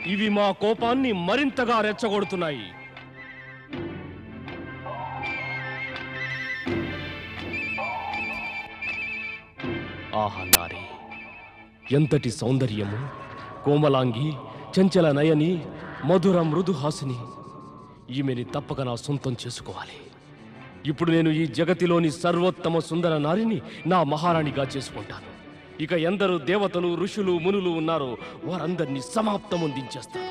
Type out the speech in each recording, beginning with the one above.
ఇవి మా కోపాన్ని మరింతగా రెచ్చగొడుతున్నాయి. ఆహా నారి, ఎంతటి సౌందర్యము! కోమలాంగి, చంచల నయని, మధుర మృదుహాసిని. ఈమెని తప్పక నా సొంతం చేసుకోవాలి. ఇప్పుడు నేను ఈ జగతిలోని సర్వోత్తమ సుందర నారిని నా మహారాణిగా చేసుకుంటాను. ఇక ఎందరు దేవతలు, ఋషులు, మునులు ఉన్నారో వారందరినీ సమాప్తమొందించేస్తాను.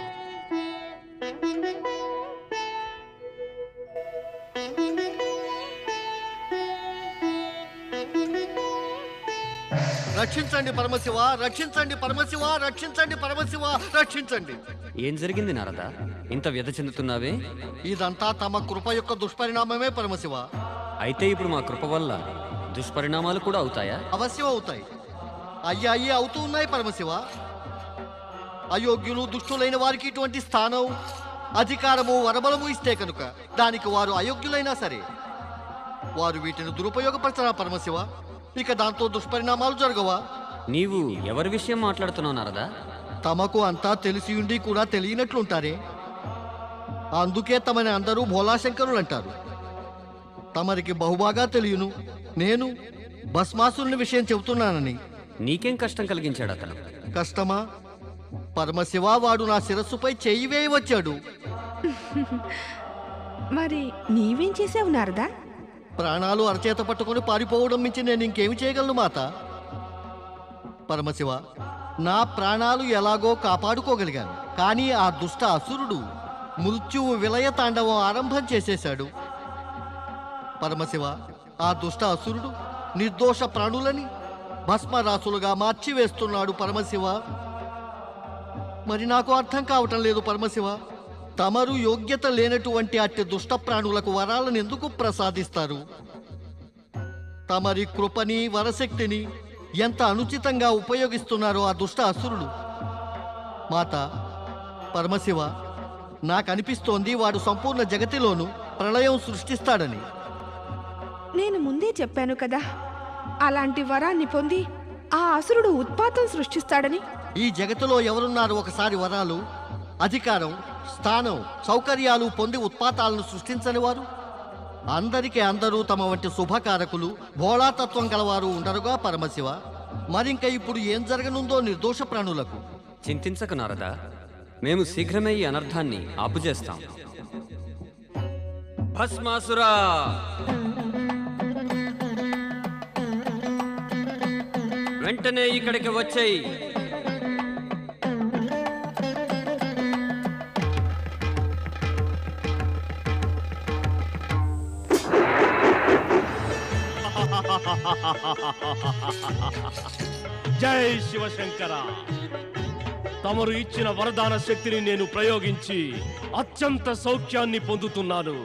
రక్షించండి పరమశివ, రక్షించండి పరమశివ, రక్షించండి పరమశివ, రక్షించండి. ఏం జరిగింది నారద? ఇంత వ్యధ చెందుతున్నావే? ఇదంతా తమ కృప యొక్క దుష్పరిణామమే పరమశివ. అయితే ఇప్పుడు మా కృప వల్ల దుష్పరిణామాలు కూడా అవుతాయా? అవశ్యం అవుతాయి. అయ్యి అవుతూ ఉన్నాయి పరమశివ. అయోగ్యులు, దుష్టులైన వారికి ఇటువంటి స్థానం, అధికారము, వరబలము ఇస్తే కనుక దానికి వారు అయోగ్యులైనా సరే వారు వీటిని దురుపయోగపరచరా పరమశివ? ఇక దాంతో దుష్పరిణామాలు జరగవా? నీవు ఎవరి విషయం మాట్లాడుతున్నావు నారదా? తమకు అంతా తెలిసి ఉండి కూడా తెలియనట్లుంటారే. అందుకే తమని అందరూ భోలాశంకరులు అంటారు. తమరికి బహుబాగా తెలియను నేను భస్మాసురుని విషయం చెబుతున్నానని. నీకేం కష్టం కలిగించాడు అతను? కష్టమా? పరమశివ, వాడు నా శిరస్సుపై చెయ్యి వేయి వచ్చాడు. మరి నీవేం చేసావు నారదా? ప్రాణాలు అరచేత పట్టుకొని పారిపోవడం మించి నేను ఇంకేమి చేయగలను మాత? పరమశివ, నా ప్రాణాలు ఎలాగో కాపాడుకోగలిగాను. కానీ ఆ దుష్ట అసురుడు మృత్యువు విలయ తాండవం ఆరంభం చేసేశాడు. పరమశివ, ఆ దుష్ట అసురుడు నిర్దోష ప్రాణులని భస్మరాసులుగా మార్చివేస్తున్నాడు పరమశివ. మరి నాకు అర్థం కావటం లేదు పరమశివ. తమరు యోగ్యత లేనటువంటి అట్టి దుష్ట ప్రాణులకు వరాలను ఎందుకు ప్రసాదిస్తారు? తమరి కృపని, వరశక్తిని ఎంత అనుచితంగా ఉపయోగిస్తున్నారో ఆ దుష్ట అసురుడు. మాత, పరమశివ, నాకనిపిస్తోంది వాడు సంపూర్ణ జగతిలోనూ ప్రళయం సృష్టిస్తాడని. నేను ముందే చెప్పాను కదా, అలాంటి వరాన్ని పొంది ఆ అసురుడు ఉత్పాతం సృష్టిస్తాడని. ఈ జగతిలో ఎవరున్నారు ఒకసారి వరాలు, అధికారం, స్థానం, సౌకర్యాలు పొంది ఉత్పాతాలను సృష్టించని వారు? అందరికీ అందరూ తమ వంటి శుభకారకులు, భోళాతత్వం గలవారు ఉండరుగా పరమశివ. మరింక ఇప్పుడు ఏం జరగనుందో నిర్దోష ప్రాణులకు? చింతించకు నారదా, మేము శీఘ్రమే ఈ అనర్థాన్ని ఆపుచేస్తాం. భస్మాసురా, వెంటనే ఇక్కడికి వచ్చేయి. జై శివశంకర! తమరు ఇచ్చిన వరదాన శక్తిని నేను ప్రయోగించి అత్యంత సౌఖ్యాన్ని పొందుతున్నాను.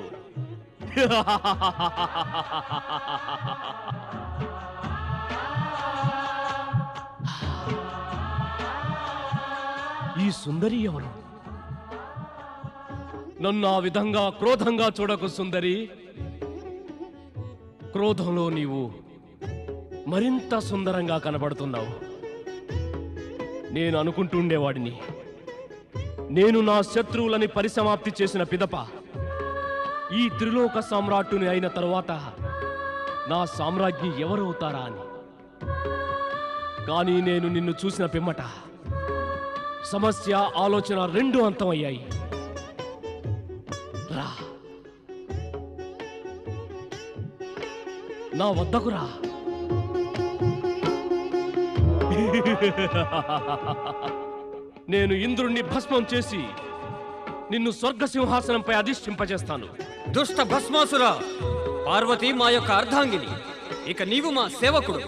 ఈ సుందరి ఎవరు? నన్ను ఆ విధంగా క్రోధంగా చూడకు సుందరి. క్రోధంలో నీవు మరింత సుందరంగా కనబడుతున్నావు. నేను అనుకుంటుండేవాడిని, నేను నా శత్రువులని పరిసమాప్తి చేసిన పిదప ఈ త్రిలోక సామ్రాట్టుని అయిన తరువాత నా సామ్రాజ్ఞి ఎవరవుతారా అని. కానీ నేను నిన్ను చూసిన పిమ్మట సమస్య, ఆలోచన రెండు అంతమయ్యాయి. రా, నా వద్దకు రా. నేను ఇంద్రుణ్ణి భస్మం చేసి నిన్ను స్వర్గసింహాసనంపై అధిష్ఠింపజేస్తాను. దుష్ట భస్మాసురా, పార్వతి మా యొక్క అర్ధాంగిని. ఇక నీవు మా సేవకుడు.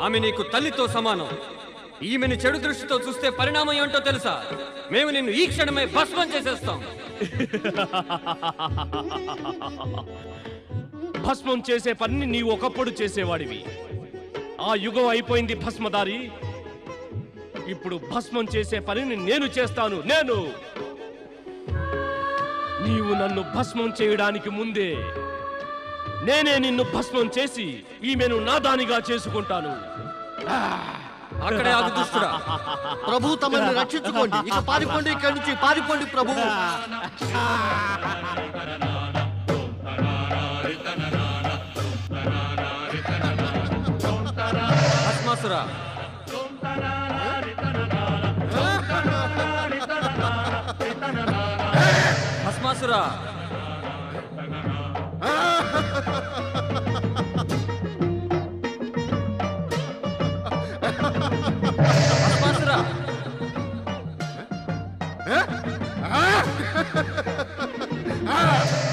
ఆమె నీకు తల్లితో సమానం. ఈమెను చెడు దృష్టితో చూస్తే పరిణామం ఏంటో తెలుసా? మేము నిన్ను ఈ క్షణమే భస్మం చేసేస్తాం. భస్మం చేసే పని నీవు ఒకప్పుడు చేసేవాడివి. ఆ యుగం అయిపోయింది భస్మదారి. ఇప్పుడు భస్మం చేసే పనిని నేను చేస్తాను. నీవు నన్ను భస్మం చేయడానికి ముందే నేనే నిన్ను భస్మం చేసి ఈమెను నాదానిగా చేసుకుంటాను. అక్కడే ఆగు దుష్టుడా. ప్రభు తమని రక్షించుకోండి. ఇక పారిపోండి, ఇక్కడి నుంచి పారిపోండి ప్రభు. భస్మాసురా, భస్మాసురా, భస్మాసురా,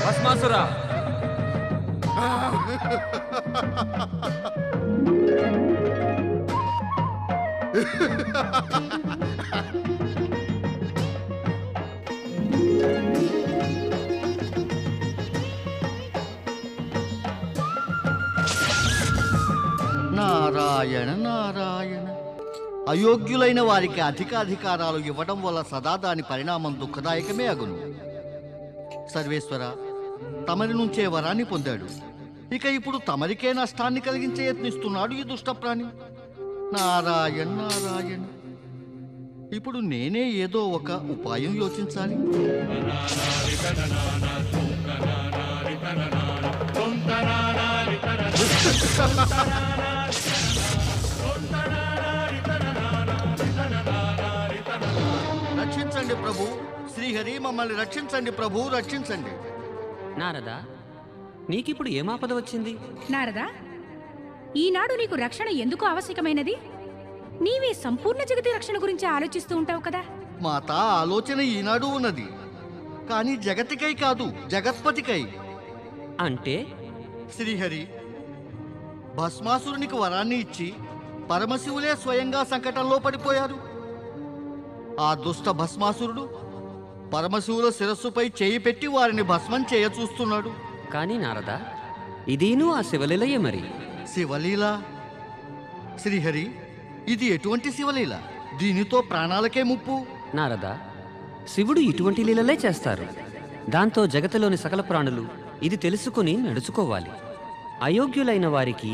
భస్మాసురా. నారాయణ నారాయణ. అయోగ్యులైన వారికి అధికారాలు ఇవ్వడం వల్ల సదా దాని పరిణామం దుఃఖదాయకమే అగును. సర్వేశ్వర, తమరి నుంచే వరాన్ని పొందాడు. ఇక ఇప్పుడు తమరికే నష్టాన్ని కలిగించే యత్నిస్తున్నాడు ఈ దుష్టప్రాణి. నారాయణ నారాయణ. ఇప్పుడు నేనే ఏదో ఒక ఉపాయం యోచించాలి. రక్షించండి ప్రభు. శ్రీహరి, మమ్మల్ని రక్షించండి ప్రభు, రక్షించండి. నారదా, నీకిప్పుడు ఏమాపద వచ్చింది? నారదా, ఈనాడు నీకు రక్షణ ఎందుకు ఆవశ్యకమైనది? నీవే సంపూర్ణ జగతి రక్షణ గురించి ఆలోచిస్తూ ఉంటావు కదా. మాత, ఆలోచన ఈనాడు ఉన్నది, కానీ జగతికై కాదు, జగత్పతికై. అంటే శ్రీహరి, భస్మాసురునికి వరాన్ని ఇచ్చి పరమశివులే స్వయంగా సంకటంలో పడిపోయారు. ఆ దుష్ట భస్మాసురుడు పరమశివుల శిరస్సుపై చేయి పెట్టి వారిని భస్మం చేయ చూస్తున్నాడు. కానీ నారదా, ఇదేనూ ఆ శివలీలయే మరి. శివలీల? శ్రీహరి, ఇది ఎటువంటి శివలీల? దీనితో ప్రాణాలకే ముప్పు. నారదా, శివుడు ఇటువంటి లీలలే చేస్తారు. దాంతో జగతిలోని సకల ప్రాణులు ఇది తెలుసుకుని నడుచుకోవాలి. అయోగ్యులైన వారికి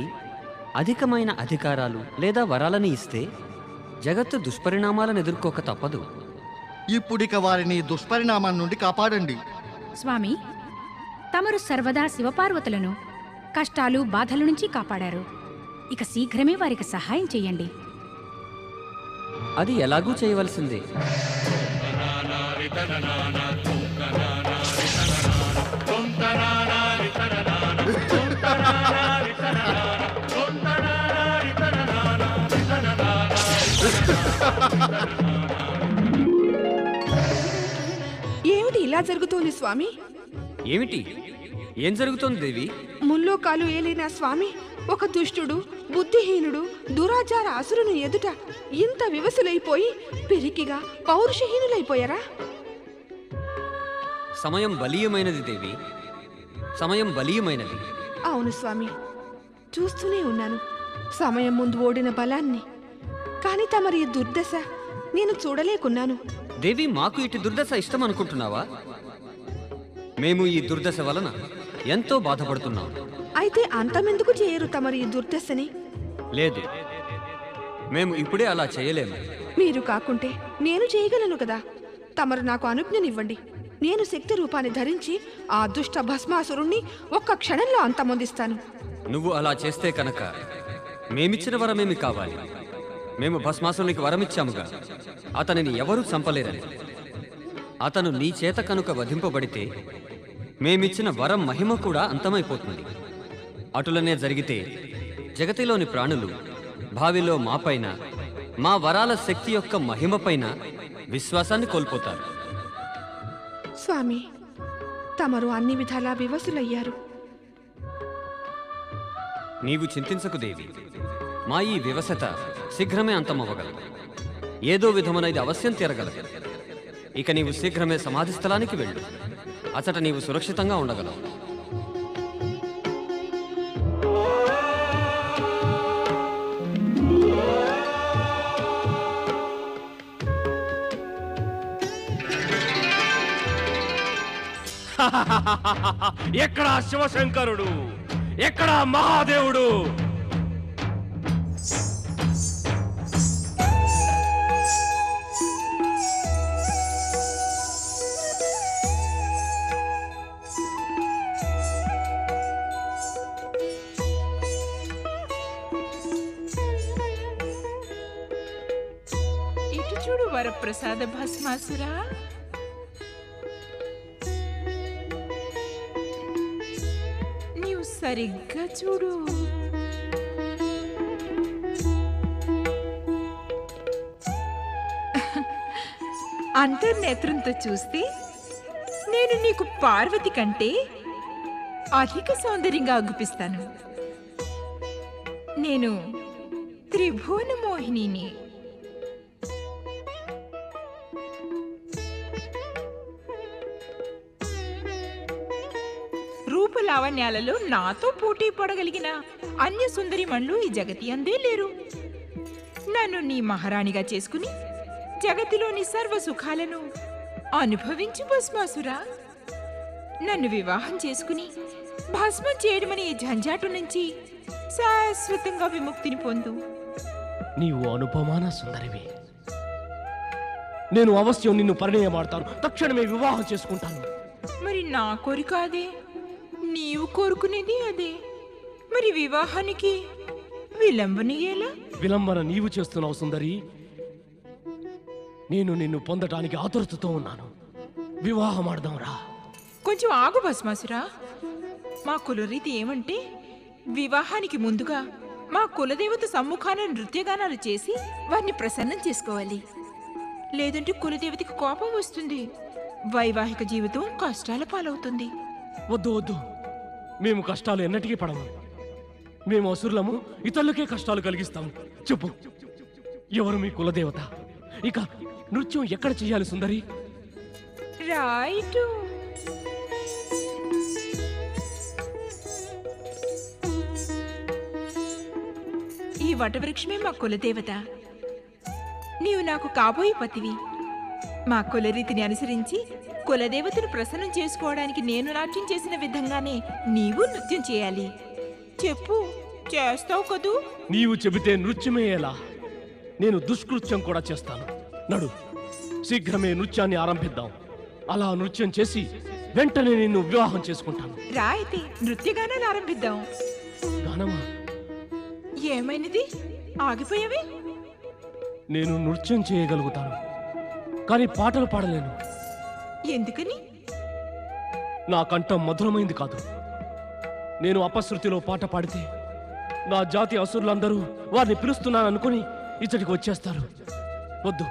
అధికమైన అధికారాలు లేదా వరాలని ఇస్తే జగత్తు దుష్పరిణామాలను ఎదుర్కోక తప్పదు. ఇప్పుడిక వారిని దుష్పరిణామం నుండి కాపాడండి. స్వామి, తమరు సర్వదా శివపార్వతులను కష్టాలు బాధల నుంచి కాపాడారు. ఇక శీఘ్రమే వారికి సహాయం చెయ్యండి. అది ఎలాగూ చేయవలసిందే. ఏమిటి ఇలా జరుగుతోంది స్వామి? ఏమిటి? ఏం జరుగుతోంది దేవి? ముల్లోకాలు ఏలిన స్వామి, ఒక దుష్టుడు, బుద్ధిహీనుడు, దురాచార అసురుని ఎదుట ఇంత వివసులైపోయి పిరికిగా పౌరుషహీనులైపోయారా? సమయం బలీయమైనది దేవి, సమయం బలీయమైనది. అవును స్వామి, చూస్తూనే ఉన్నాను సమయం ముందు ఓడిన బలాన్ని. కాని తమరి ఈ దుర్దశ నేను చూడలేకున్నాను. దేవి, మాకు ఇటు దుర్దశ ఇష్టం అనుకుంటున్నావా? మేము ఈ దుర్దశ వలన ఎంతో బాధపడుతున్నాం. అయితే అంతమెందుకు చేయరు తమరి ఈ దుర్దశని? లేదు, మేము ఇప్పుడే అలా చేయలేము. మీరు కాకుంటే నేను చేయగలను కదా. తమరు నాకు అనుజ్ఞనివ్వండి. నేను శక్తి రూపాన్ని ధరించి ఆ దుష్ట భస్మాసురుణ్ణి ఒక్క క్షణంలో అంతమొందిస్తాను. నువ్వు అలా చేస్తే కనుక మేమిచ్చిన వరమేమి కావాలి? మేము భస్మాసురునికి వరమిచ్చాముగా, అతనిని ఎవరూ చంపలేరని. అతను నీ చేత కనుక వధింపబడితే మేమిచ్చిన వరం మహిమ కూడా అంతమైపోతుంది. అటులనే జరిగితే జగతిలోని ప్రాణులు భావిలో మాపైన, మా వరాల శక్తి యొక్క మహిమపైన విశ్వాసాన్ని కోల్పోతారు. స్వామి, తమరు అన్ని విధాలా వివసులయ్యారు. నీవు చింతించకు దేవి, మా ఈ వివసత శీఘ్రమే అంతమవ్వగలదు. ఏదో విధమున ఇది అవశ్యం తీరగలదు. ఇక నీవు శీఘ్రమే సమాధి స్థలానికి వెళ్ళు. అచట నీవు సురక్షితంగా ఉండగలవు. ఎక్కడా శివశంకరుడు? ఎక్కడా మహాదేవుడు? వరప్రసాద భస్మాసురా. నీవు సరిగ్గా చూడు. అంతర్నేత్రంతో చూస్తే నేను నీకు పార్వతి కంటే అధిక సౌందర్యంగా అగుపిస్తాను. నేను త్రిభువన మోహినిని. రూపలావణ్యాలలో నాతో పోటీ పడగలిగిన అన్య సుందరిమణులు ఈ జగతి అందే లేరు. నన్ను నీ మహారాణిగా చేసుకుని జగతిలోని సర్వ సుఖాలను అనుభవించు భస్మాసురా. నన్ను వివాహం చేసుకుని భస్మం చేయడమని ఈ జంజాటు నుంచి శాశ్వతంగా విముక్తిని పొందు. నీవు అనుపమాన సుందరివి. నేను అవశ్యం నిన్ను పరిణయమాడతాను. తక్షణమే వివాహం చేసుకుంటాను. మరి నా కోరిక అదే, నీవు కోరుకునేది అదే. మరి వివాహానికి విలంబన ఎలా? విలంబన నీవు చేస్తున్నావు సుందరి. నేను నిన్ను పొందటానికి ఆతురతతో ఉన్నాను. వివాహం ఆడదాం రా. కొంచెం ఆగు భస్మాసురా. మా కులరీతి ఏమంటే వివాహానికి ముందుగా మా కులదేవత సమ్ముఖాన నృత్యగానాలు చేసి వారిని ప్రసన్నం చేసుకోవాలి. లేదంటే కులదేవతకి కోపం వస్తుంది. వైవాహిక జీవితం కష్టాల పాలవుతుంది. వద్దు వద్దు, మేము కష్టాలు ఎన్నటికీ పడము. మేము అసురులము, ఇతరులకే కష్టాలు కలిగిస్తాము. చెప్పు, ఎవరు మీ కులదేవత? ఇక నృత్యం ఎక్కడ చెయ్యాలి సుందరి? రైటు. ఈ వటవృక్షమే మా కులదేవత. నీవు నాకు కాబోయే పతివి. మా కులరీతిని అనుసరించి కులదేవతను ప్రసన్నం చేసుకోవడానికి నేను నాట్యం చేసిన విధంగానే నీవు నృత్యం చేయాలి. చెప్పు, చేస్తావు కదూ? నీవు చెబితే నృత్యమే ఎలా? నేను దుష్కృత్యం కూడా చేస్తాను. నడు, శీఘ్రమే నృత్యాన్ని ఆరంభిద్దాం. అలా నృత్యం చేసి వెంటనే నిన్ను వివాహం చేసుకుంటాను. రా అయితే నృత్యగానాలు ఆరంభిద్దాం. గానమా? ఏమైనది? ఆగిపోయావే? నేను నృత్యం చేయగలుగుతాను, కానీ పాటలు పాడలేను. ఎందుకని? నా కంఠం మధురమైంది కాదు. నేను అపశృతిలో పాట పాడితే నా జాతి అసురులందరూ వారిని పిలుస్తున్నాననుకుని ఇచ్చటికి వచ్చేస్తారు. వద్దు,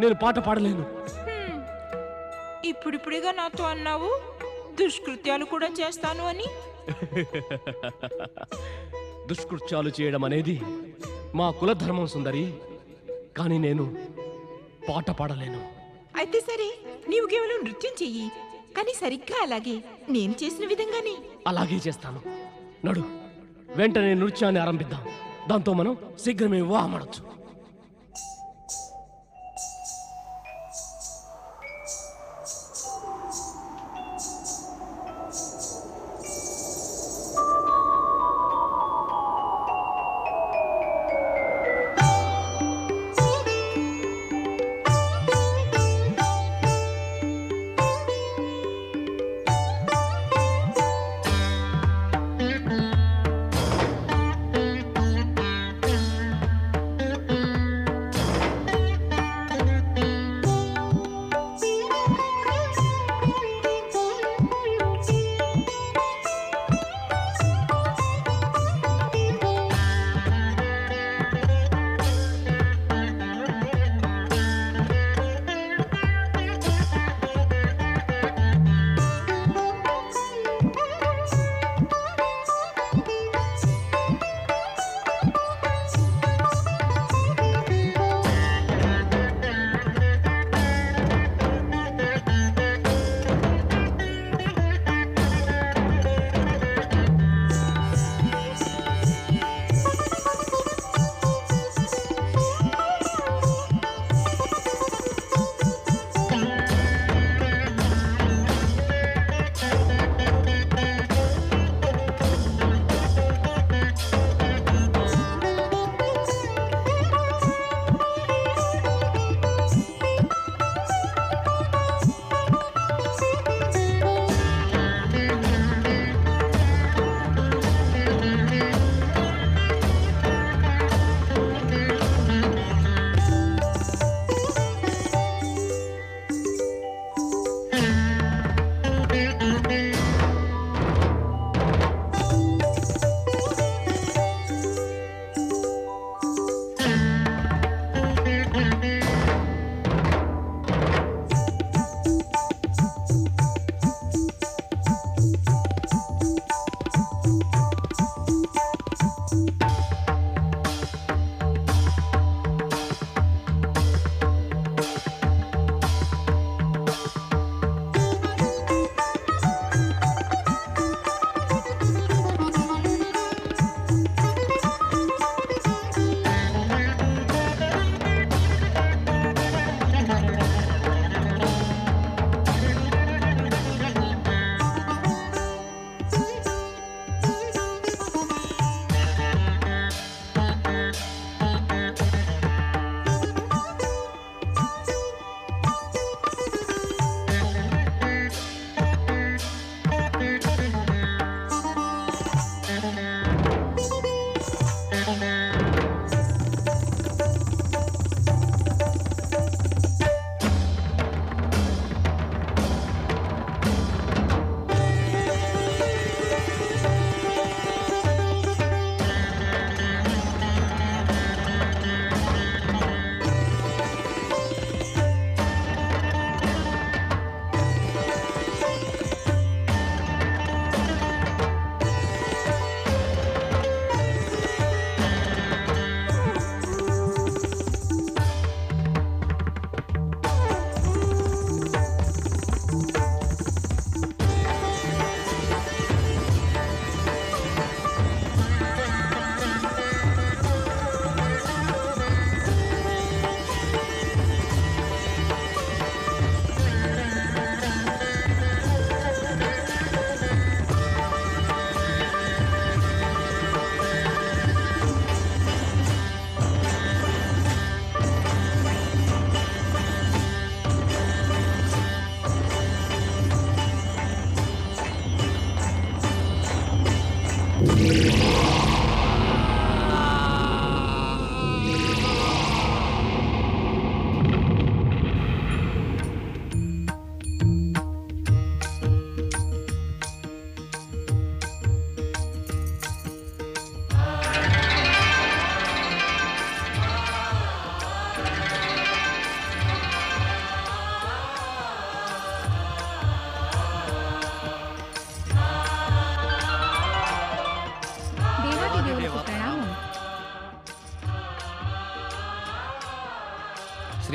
నేను పాట పాడలేను. ఇప్పుడిప్పుడుగా నాతో అన్నావు దుష్కృత్యాలు కూడా చేస్తాను అని. దుష్కృత్యాలు చేయడం అనేది మా కులధర్మం సుందరి, కానీ నేను పాట పాడలేను. అయితే సరే, నీవు కేవలం నృత్యం చెయ్యి, కానీ సరిగ్గా అలాగే నేను చేసిన విధంగానే. అలాగే చేస్తాను. నడు, వెంటనే నృత్యాన్ని ఆరంభిద్దాం. దాంతో మనం శీఘ్రమే వివాహమడచ్చు.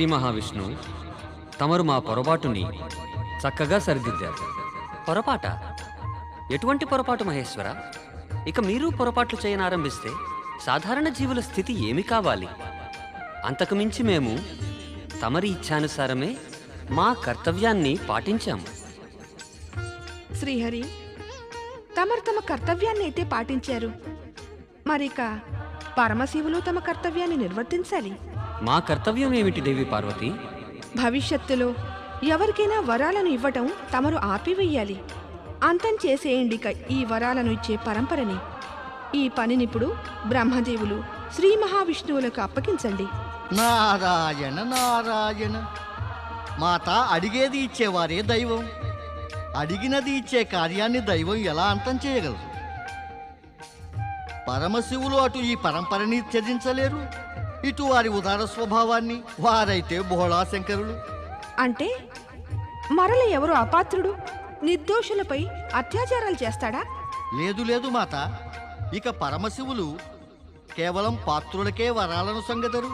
శ్రీ మహావిష్ణు తమరు మా పొరపాటుని చక్కగా సరిదిద్దారు. పొరపాట? ఎటువంటి పొరపాటు మహేశ్వర? ఇక మీరు పొరపాట్లు చేయనారంభిస్తే సాధారణ జీవుల స్థితి ఏమి కావాలి? అంతకు మించి మేము తమరి ఇచ్ఛానుసారమే మా కర్తవ్యాన్ని పాటించాము. శ్రీహరి, తమరు తమ కర్తవ్యాన్ని అయితే పాటించారు, మరిక పరమశివులు తమ కర్తవ్యాన్ని నిర్వర్తించాలి. మా కర్తవ్యం ఏమిటి దేవి పార్వతి? భవిష్యత్తులో ఎవరికైనా వరాలను ఇవ్వటం తమరు ఆపివేయాలి. అంతం చేసేయండిక ఈ వరాలను ఇచ్చే పరంపరని. ఈ పనినిప్పుడు బ్రహ్మదేవులు శ్రీ మహావిష్ణువులకు అప్పగించండి. నారాయణ నారాయణ. మాత, అడిగేది ఇచ్చేవారే దైవం. అడిగినది ఇచ్చే కార్యాన్ని దైవం ఎలా అంతం చేయగలరు? పరమశివులు అటు ఈ పరంపరని త్యజించలేరు, ఇటు వారి ఉదార స్వభావాన్ని. వారైతే భోళాశంకరులు. అంటే మరల ఎవరు అపాత్రుడు నిర్దోషులపై అత్యాచారాలు చేస్తాడా? లేదు లేదు మాత, ఇక పరమశివులు కేవలం పాత్రులకే వరాలను సంగతరు.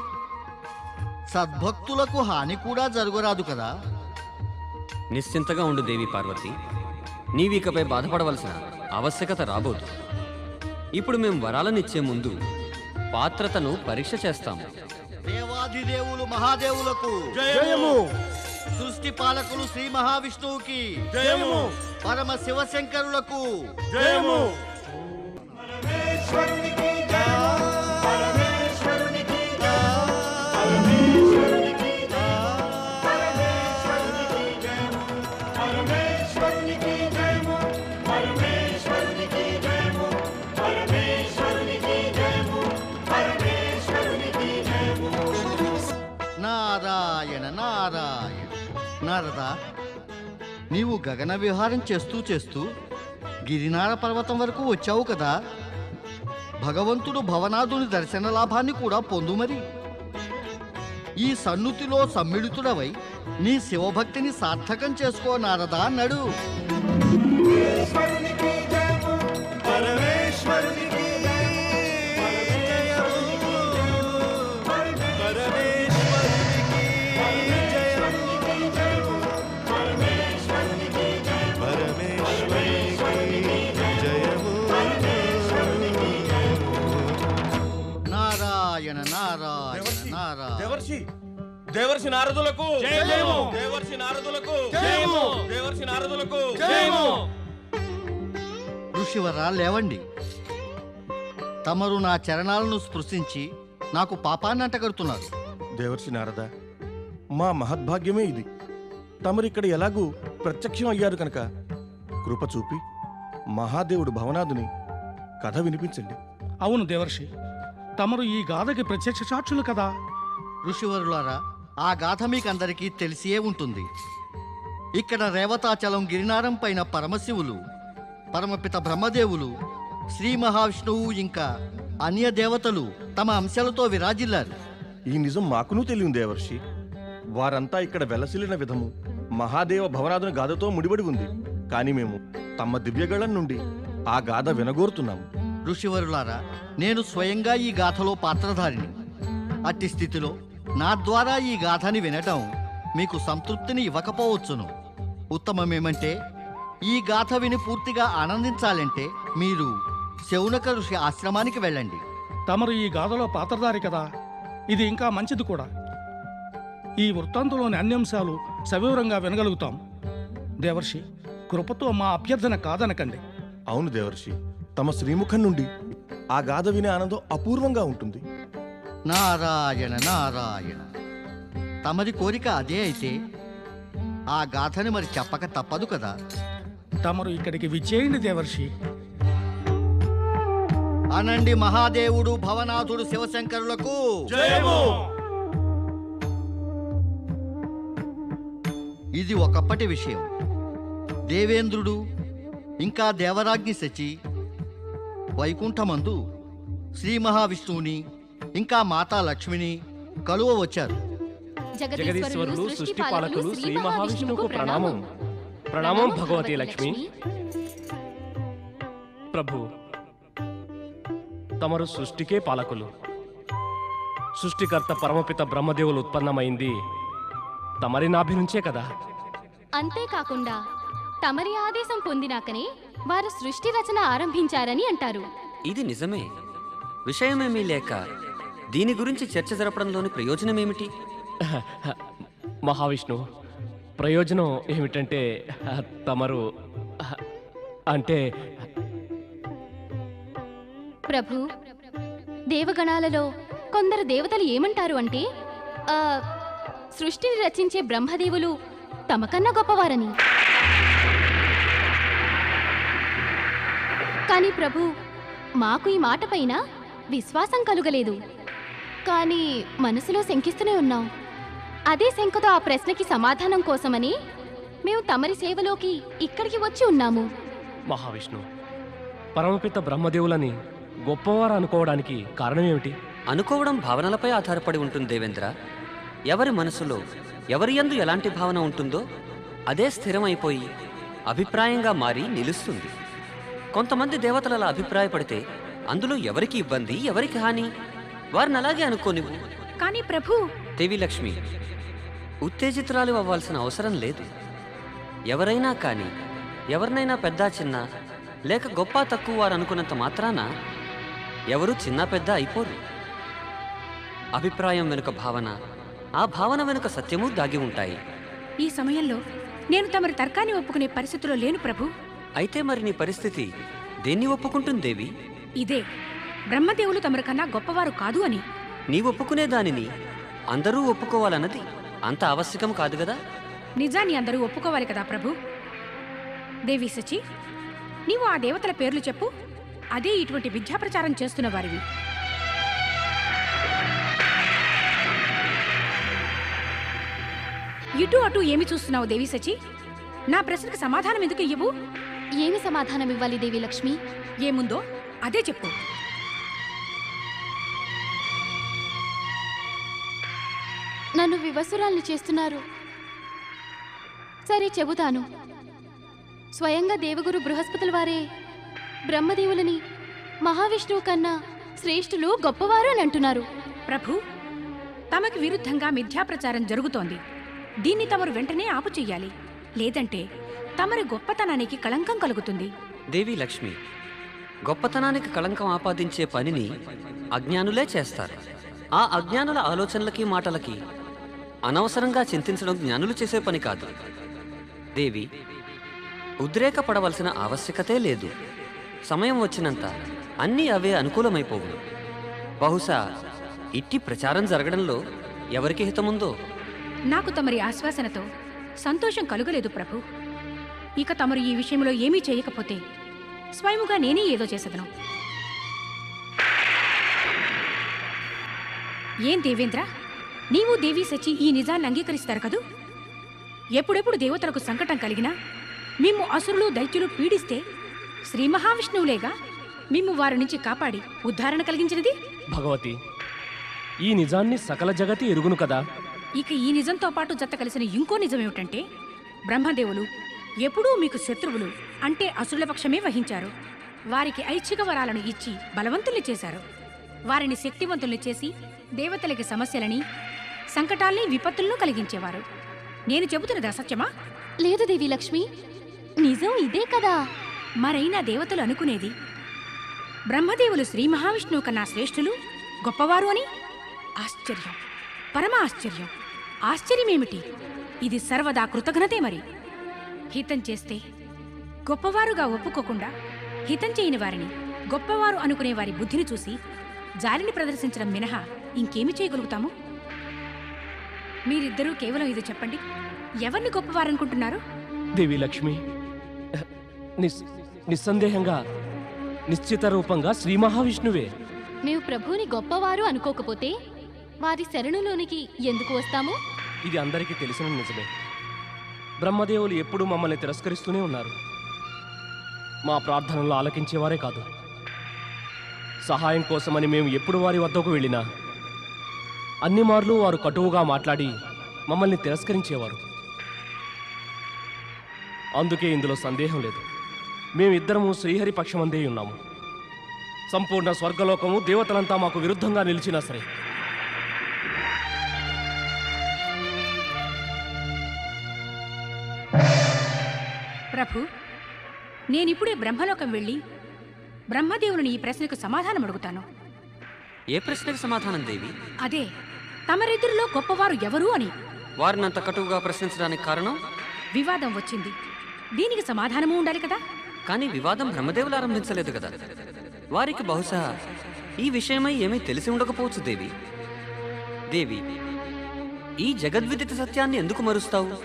సద్భక్తులకు హాని కూడా జరగరాదు కదా. నిశ్చింతగా ఉండు దేవి పార్వతి, నీవికపై బాధపడవలసిన ఆవశ్యకత రాబోదు. ఇప్పుడు మేము వరాలనిచ్చే ముందు పాత్రతను పరీక్ష చేస్తాము. దేవాదిదేవులు మహాదేవులకు జయము. సృష్టి పాలకులు శ్రీ మహావిష్ణువుకి జయము. పరమ శివశంకరులకు జయము. నారాయణ నారాయణ. నారదా, నీవు గగన విహారం చేస్తూ చేస్తూ గిరినార పర్వతం వరకు వచ్చావు కదా. భగవంతుడు భవనాథుని దర్శన లాభాన్ని కూడా పొందు. మరి ఈ సన్నుతిలో సమ్మిళితుడవై నీ శివభక్తిని సార్థకం చేసుకో నారదా అన్నాడు. నారాయణ నారాయణ నారాయణ. దేవర్షి దేవర్షి నారదులకు జయము. దేవర్షి నారదులకు జయము. దేవర్షి నారదులకు జయము. ఋషివరా, లేవండి. తమరు నా చరణాలను స్పృశించి నాకు పాపాన్ని అంటగడుతున్నారు. దేవర్షి నారద, మా మహద్భాగ్యమే ఇది. తమరిక్కడ ఎలాగూ ప్రత్యక్షం అయ్యారు కనుక కృప చూపి మహాదేవుడు భవనాథుని కథ వినిపించండి. అవును దేవర్షి, తమరు ఈ గాథకి ప్రత్యక్ష సాక్షులు కదా. ఋషివరులారా, ఆ గాథ మీకందరికీ తెలిసియే ఉంటుంది. ఇక్కడ రేవతాచలం గిరినారం పైన పరమశివులు, పరమపిత బ్రహ్మదేవులు, శ్రీ మహావిష్ణువు ఇంకా అన్య దేవతలు తమ అంశాలతో విరాజిల్లారు. ఈ నిజం మాకునూ తెలియదు దేవర్షి. వారంతా ఇక్కడ వెలసిల్లిన విధము మహాదేవ భవనాథుని గాథతో ముడిపడి ఉంది. కానీ మేము తమ దివ్యగళం నుండి ఆ గాథ వినగోరుతున్నాము. ఋషివరులారా, నేను స్వయంగా ఈ గాథలో పాత్రధారిని. అట్టి స్థితిలో నా ద్వారా ఈ గాథని వినటం మీకు సంతృప్తిని ఇవ్వకపోవచ్చును. ఉత్తమమేమంటే, ఈ గాథ విని పూర్తిగా ఆనందించాలంటే మీరు శౌనక ఋషి ఆశ్రమానికి వెళ్ళండి. తమరు ఈ గాథలో పాత్రధారి కదా, ఇది ఇంకా మంచిది కూడా. ఈ వృత్తాంతంలోని అన్ని అంశాలు సవివరంగా వినగలుగుతాం. దేవర్షి, కృపతో మా అభ్యర్థన కాదనకండి. అవును దేవర్షి, తమ శ్రీముఖం నుండి ఆ గాథ వినే ఆనందం అపూర్వంగా ఉంటుంది. నారాయణ నారాయణ. తమరి కోరిక అదే అయితే ఆ గాథని మరి చెప్పక తప్పదు కదా. తమరు ఇక్కడికి విచ్చేయండి దేవర్షి. అనండి మహాదేవుడు భవనాథుడు శివశంకరులకు జయము. ఇది ఒకప్పటి విషయం. దేవేంద్రుడు ఇంకా దేవరాజ్ఞి శచి వైకుంఠమందు శ్రీ మహావిష్ణువుని ఇంకా మాతా లక్ష్మిని కలువ వచ్చారు. జగదీశ్వరులు సృష్టి పాలకులు శ్రీ మహావిష్ణువుకు ప్రణామం. ప్రణామం భగవతి లక్ష్మి. ప్రభు, తమరు సృష్టికే పాలకులు. సృష్టికర్త పరమపిత బ్రహ్మదేవులు ఉత్పన్నమైంది తమరి నాభి నుంచే కదా. అంతేకాకుండా తమరి ఆదేశం పొందినాకనే వారు సృష్టి రచన ఆరంభించారని అంటారు. ఇది నిజమే. విషయమేమీ లేక దీని గురించి చర్చ జరపడంలోని ప్రయోజనమేమిటి? మహావిష్ణు, ప్రయోజనం ఏమిటంటే తమరు అంటే ప్రభు, దేవగణాలలో కొందరు దేవతలు ఏమంటారు అంటే సృష్టిని రచించే బ్రహ్మదేవులు తమకన్నా గొప్పవారని. కానీ ప్రభు, మాకు ఈ మాట పైన విశ్వాసం కలుగలేదు. కానీ మనసులో శంకిస్తూనే ఉన్నాం. అదే శంకతో ఆ ప్రశ్నకి సమాధానం కోసమని మేము తమరి సేవలోకి ఇక్కడికి వచ్చి ఉన్నాము. మహావిష్ణు, పరమపిత బ్రహ్మదేవులని గొప్పవారు అనుకోవడానికి కారణమేమిటి? అనుకోవడం భావనలపై ఆధారపడి ఉంటుంది దేవేంద్ర. ఎవరి మనసులో ఎవరి యందు ఎలాంటి భావన ఉంటుందో అదే స్థిరమైపోయి అభిప్రాయంగా మారి నిలుస్తుంది. కొంతమంది దేవతలలా అభిప్రాయపడితే అందులో ఎవరికి ఇబ్బంది, ఎవరికి హాని, వారిని అలాగే అనుకోనివ్వు. కానీ ప్రభు, దేవి లక్ష్మి, ఉత్తేజితురాలు అవ్వాల్సిన అవసరం లేదు. ఎవరైనా కానీ ఎవరినైనా పెద్ద చిన్న లేక గొప్ప తక్కువ వారు అనుకున్నంత మాత్రాన ఎవరు చిన్న పెద్ద అయిపోరు. అభిప్రాయం వెనుక భావన, ఆ భావన వెనుక సత్యము దాగి ఉంటాయి. ఈ సమయంలో నేను తమరి తర్కాన్ని ఒప్పుకునే పరిస్థితిలో లేను ప్రభు. అయితే మరి నీ పరిస్థితి దేన్ని ఒప్పుకుంటుంది దేవి? ఇదే, బ్రహ్మదేవులు తమరికన్నా గొప్పవారు కాదు అని. నీ ఒప్పుకునే దానిని అందరూ ఒప్పుకోవాలన్నది అంత ఆవశ్యకం కాదు కదా. నిజాన్ని అందరూ ఒప్పుకోవాలి కదా ప్రభు. దేవి సచి, నీవు ఆ దేవతల పేర్లు చెప్పు. అదే ఇటువంటి విద్యా ప్రచారం చేస్తున్న వారివి. ఇటు అటు ఏమి చూస్తున్నావు దేవి సచి? నా ప్రశ్నకు సమాధానం ఎందుకు ఇవ్వవు? ఏమి సమాధానం ఇవ్వాలి దేవి లక్ష్మి? ఏముందో అదే చెప్పు. నన్ను వివసురాల్ని చేస్తున్నారు. సరే చెబుతాను. స్వయంగా దేవగురు బృహస్పతుల వారే బ్రహ్మదేవులని మహావిష్ణువు కన్నా శ్రేష్ఠులు, గొప్పవారు అని అంటున్నారు. ప్రభు, తమకి విరుద్ధంగా మిథ్యాప్రచారం జరుగుతోంది. దీన్ని తమరు వెంటనే ఆపు చెయ్యాలి. లేదంటే తమరి గొప్పతనానికి కళంకం కలుగుతుంది. దేవి లక్ష్మి, గొప్పతనానికి కళంకం ఆపాదించే పనిని అజ్ఞానులే చేస్తారు. ఆ అజ్ఞానుల ఆలోచనలకి మాటలకి అనవసరంగా చింతించడం జ్ఞానులు చేసే పని కాదు. దేవి, ఉద్రేకపడవలసిన ఆవశ్యకతే లేదు. సమయం వచ్చినంత అన్నీ అవే అనుకూలమైపోవు. బహుశా ఇట్టి ప్రచారం జరగడంలో ఎవరికి హితముందో. నాకు తమరి ఆశ్వాసనతో సంతోషం కలుగలేదు ప్రభు. ఇక తమరు ఈ విషయంలో ఏమీ చేయకపోతే స్వయముగా నేనే ఏదో చేసదను. ఏం దేవేంద్ర, నీవు దేవి సచి ఈ నిజాన్ని అంగీకరిస్తారు కదూ? ఎప్పుడెప్పుడు దేవతలకు సంకటం కలిగినా, మిమ్ము అసురులు దైత్యులు పీడిస్తే శ్రీ మహావిష్ణువులేగా మిమ్ము వారి నుంచి కాపాడి ఉద్ధారణ కలిగించినది. భగవతి, ఈ నిజాన్ని సకల జగతి ఎరుగును కదా. ఇక ఈ నిజంతో పాటు జత కలిసిన ఇంకో నిజమేమిటంటే, బ్రహ్మదేవులు ఎప్పుడూ మీకు శత్రువులు అంటే అసురుల పక్షమే వహించారు. వారికి ఐచ్ఛిక వరాలను ఇచ్చి బలవంతుల్ని చేశారు. వారిని శక్తివంతుల్ని చేసి దేవతలకి సమస్యలని, సంకటాల్ని, విపత్తులను కలిగించేవారు. నేను చెబుతున్నది అసత్యమా? లేదు దేవి లక్ష్మి, నిజం ఇదే కదా. మరైనా దేవతలు అనుకునేది బ్రహ్మదేవులు శ్రీ మహావిష్ణువు కన్నా శ్రేష్ఠులు, గొప్పవారు అని. ఆశ్చర్యం, పరమ ఆశ్చర్యం. ఆశ్చర్యమేమిటి? ఇది సర్వదా కృతజ్ఞతే. మరి హితం చేస్తే గొప్పవారుగా ఒప్పుకోకుండా హితం చేయని వారిని గొప్పవారు అనుకునే వారి బుద్ధిని చూసి జాలిని ప్రదర్శించడం మినహా ఇంకేమి చేయగలుగుతాము? మీరిద్దరూ కేవలం ఇది చెప్పండి, ఎవరిని గొప్పవారనుకుంటున్నారు? దేవి లక్ష్మి, నిస్సందేహంగా నిశ్చిత రూపంగా శ్రీ మహావిష్ణువే. మేము ప్రభువుని గొప్పవారు అనుకోకపోతే వారి శరణులోనికి ఎందుకు వస్తాము? ఇది అందరికీ తెలిసిన నిజమే. బ్రహ్మదేవులు ఎప్పుడూ మమ్మల్ని తిరస్కరిస్తూనే ఉన్నారు. మా ప్రార్థనలు ఆలకించేవారే కాదు. సహాయం కోసమని మేము ఎప్పుడు వారి వద్దకు వెళ్ళినా అన్ని మార్లు వారు కటువుగా మాట్లాడి మమ్మల్ని తిరస్కరించేవారు. అందుకే ఇందులో సందేహం లేదు, మేమిద్దరము శ్రీహరి పక్షమందే ఉన్నాము. సంపూర్ణ స్వర్గలోకము, దేవతలంతా మాకు విరుద్ధంగా నిలిచినా సరే ప్రభు, నేనిప్పుడే బ్రహ్మలోకం వెళ్ళి బ్రహ్మదేవుని ఈ ప్రశ్నకు సమాధానం అడుగుతాను. ఏ ప్రశ్నకు సమాధానం దేవి? అదే, తమరిద్దరిలో గొప్పవారు ఎవరు అని. వారినంత కటువుగా ప్రశ్నించడానికి కారణం? వివాదం వచ్చింది, దీనికి సమాధానము ఉండాలి కదా. కానీ వివాదం బ్రహ్మదేవులు ఆరంభించలేదు కదా. వారికి బహుశా ఈ విషయమై ఏమీ తెలిసి ఉండకపోవచ్చు దేవి. దేవి, ఈ జగద్విదిత సత్యాన్ని ఎందుకు మరుస్తావు?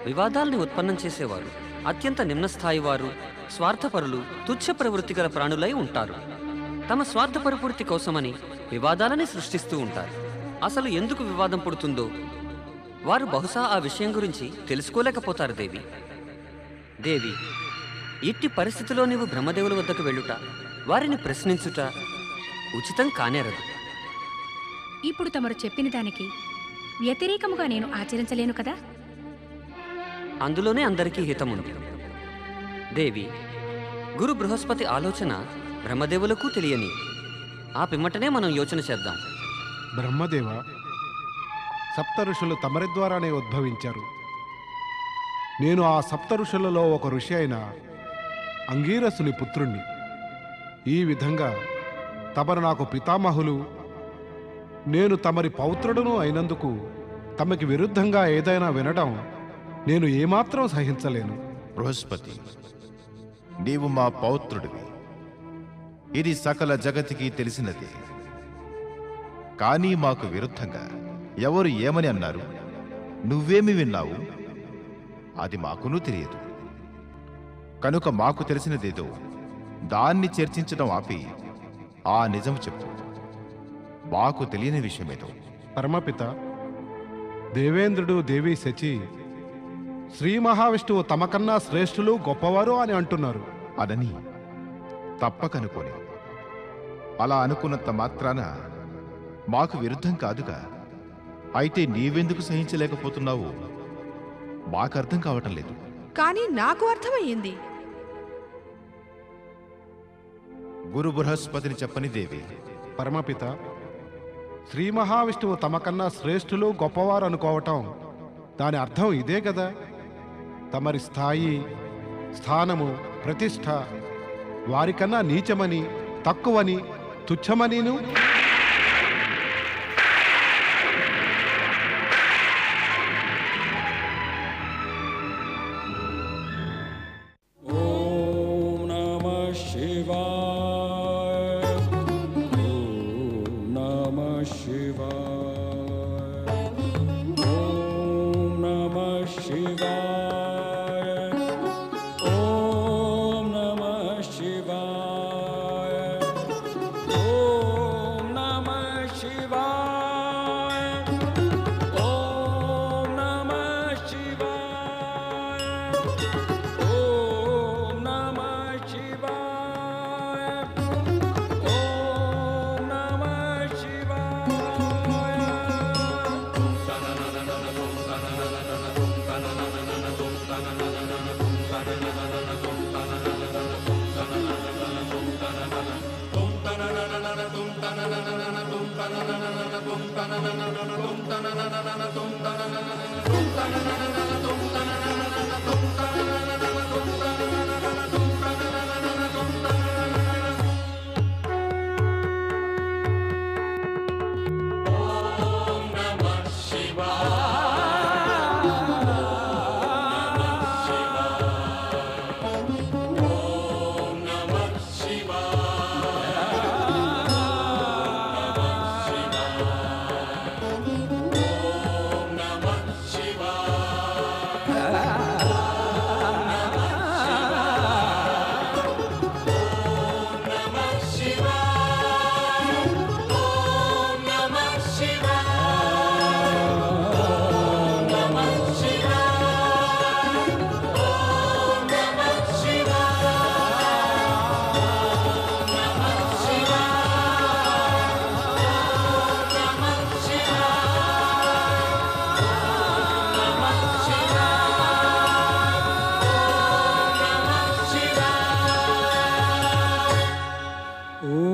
వివాదాల్ని ఉత్పన్నం చేసేవారు అత్యంత నిమ్నస్థాయి వారు, స్వార్థపరులు, తుచ్చ ప్రవృత్తి గల ప్రాణులై ఉంటారు. తమ స్వార్థ పరిపూర్తి కోసమని వివాదాలని సృష్టిస్తూ ఉంటారు. అసలు ఎందుకు వివాదం పుడుతుందో వారు బహుశా ఆ విషయం గురించి తెలుసుకోలేకపోతారు దేవి. దేవి, ఇట్టి పరిస్థితిలో నీవు బ్రహ్మదేవుల వద్దకు వెళ్ళుట, వారిని ప్రశ్నించుట ఉచితం కానేరదు. ఇప్పుడు తమరు చెప్పిన దానికి వ్యతిరేకముగా నేను ఆచరించలేను కదా. అందులోనే అందరికీ హితముంది. దేవి, గురు బృహస్పతి ఆలోచన బ్రహ్మదేవులకు తెలియని. ఆ పిమ్మటనే మనం యోచన చేద్దాం. బ్రహ్మదేవ, సప్త ఋషులు తమరి ద్వారానే ఉద్భవించారు. నేను ఆ సప్త ఋషులలో ఒక ఋషి అయిన అంగీరసుని పుత్రుణ్ణి. ఈ విధంగా తమరు నాకు పితామహులు, నేను తమరి పౌత్రుడును అయినందుకు తమకి విరుద్ధంగా ఏదైనా వినడం నేను ఏమాత్రం సహించలేను. బృహస్పతి, నీవు మా పౌత్రుడివి, ఇది సకల జగతికి తెలిసినది. కానీ మాకు విరుద్ధంగా ఎవరు ఏమని అన్నారు, నువ్వేమి విన్నావు, అది మాకును తెలియదు. కనుక మాకు తెలిసినదేదో దాన్ని చర్చించడం ఆపి ఆ నిజం చెప్పు. మాకు తెలియని విషయమేదో. పరమపిత, దేవేంద్రుడు, దేవి శచి, శ్రీ మహావిష్ణువు తమకన్నా శ్రేష్ఠులు, గొప్పవారు అని అంటున్నారు. అదని తప్పకనుకోని. అలా అనుకున్నంత మాత్రాన మాకు విరుద్ధం కాదుగా. అయితే నీవెందుకు సహించలేకపోతున్నావు మాకు అర్థం కావటం లేదు. కానీ నాకు అర్థమయ్యింది. గురు బృహస్పతిని చెప్పని దేవి. పరమపిత, శ్రీ మహావిష్ణువు తమకన్నా శ్రేష్ఠులు, గొప్పవారు అనుకోవటం దాని అర్థం ఇదే కదా. తమరి స్థాయి, స్థానము, ప్రతిష్ట వారికన్నా నీచమని, తక్కువని, తుచ్చమనిను ఓం